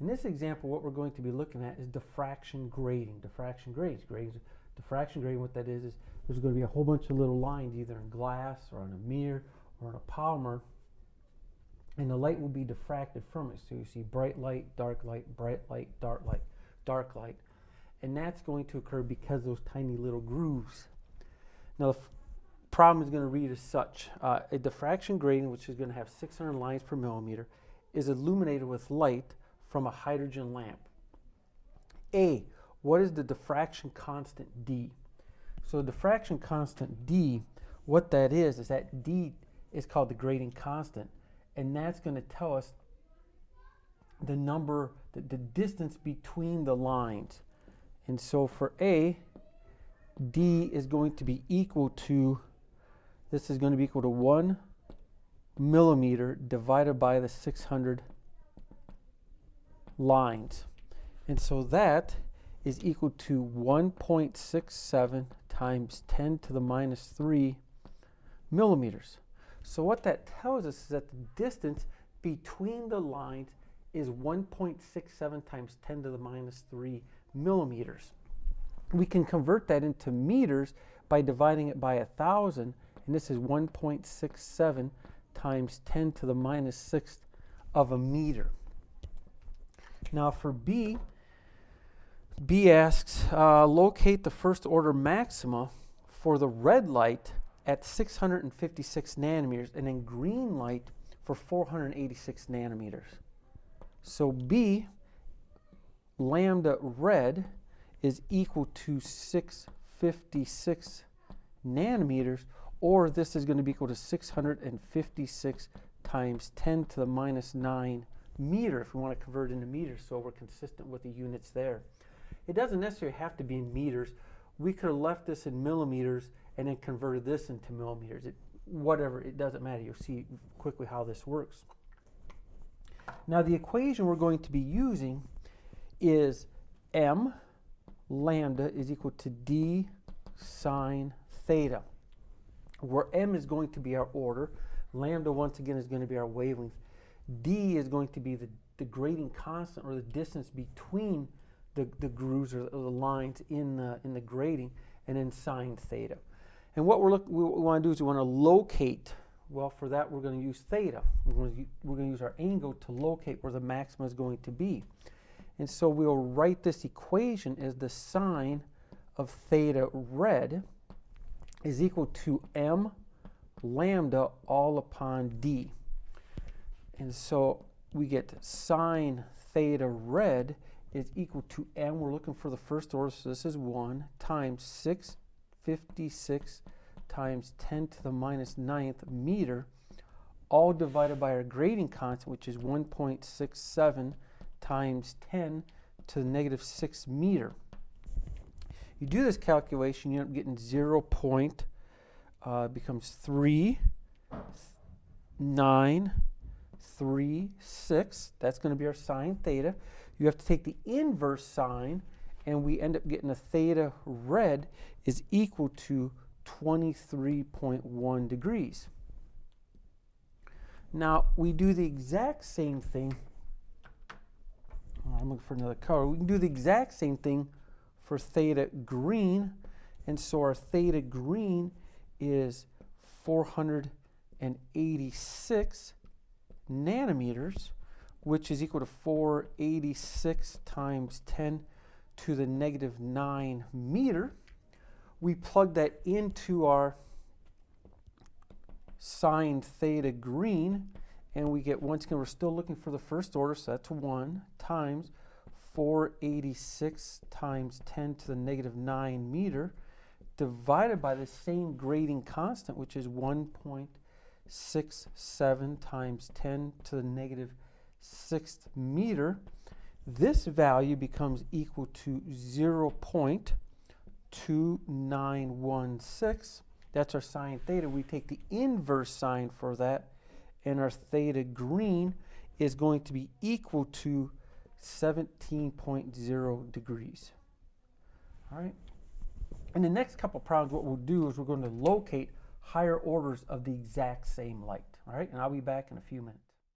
In this example, what we're going to be looking at is diffraction grating. Diffraction grating, what that is there's going to be a whole bunch of little lines either in glass or on a mirror or on a polymer, and the light will be diffracted from it. So you see bright light, dark light, bright light, dark light, dark light. And that's going to occur because of those tiny little grooves. Now the problem is going to read as such. A diffraction grating, which is going to have 600 lines per millimeter, is illuminated with light from a hydrogen lamp. A, what is the diffraction constant D? So the diffraction constant D, what that is that D is called the grating constant, and that's going to tell us the number, the distance between the lines. And so for A, D is going to be equal to, this is going to be equal to 1 millimeter divided by the 600 lines. And so that is equal to 1.67 times 10 to the minus 3 millimeters. So what that tells us is that the distance between the lines is 1.67 times 10 to the minus 3 millimeters. We can convert that into meters by dividing it by 1,000, and this is 1.67 times 10 to the minus 6th of a meter. Now for B asks, locate the first order maxima for the red light at 656 nanometers and then green light for 486 nanometers. So B, lambda red, is equal to 656 nanometers, or this is going to be equal to 656 times 10 to the minus 9 meter if we want to convert it into meters, so we're consistent with the units there. It doesn't necessarily have to be in meters. We could have left this in millimeters and then converted this into millimeters. Whatever, it doesn't matter. You'll see quickly how this works. Now the equation we're going to be using is m lambda is equal to d sine theta, where m is going to be our order, lambda once again is going to be our wavelength, d is going to be the grating constant, or the distance between the grooves or the lines in the grating, and then sine theta. And what we want to do is we want to locate. Well, for that we're going to use theta. We're going to use our angle to locate where the maxima is going to be. And so we'll write this equation as the sine of theta red is equal to m lambda all upon d. And so we get sine theta red is equal to m, we're looking for the first order, so this is 1, times 656 times 10 to the minus 9th meter, all divided by our grating constant, which is 1.67 times 10 to the negative 6 meter. You do this calculation, you end up getting 0.36. That's going to be our sine theta. You have to take the inverse sine, and we end up getting a theta red is equal to 23.1 degrees. Now we do the exact same thing. I'm looking for another color. We can do the exact same thing for theta green, and so our theta green is 486 nanometers, which is equal to 486 times 10 to the negative 9 meter. We plug that into our sine theta green, and we get, once again, we're still looking for the first order, so that's 1 times 486 times 10 to the negative 9 meter, divided by the same grating constant, which is 1.67 times 10 to the negative 6th meter. This value becomes equal to 0.2916. That's our sine theta. We take the inverse sine for that, and our theta green is going to be equal to 17.0 degrees. All right. In the next couple problems, what we'll do is we're going to locate higher orders of the exact same light. All right, and I'll be back in a few minutes.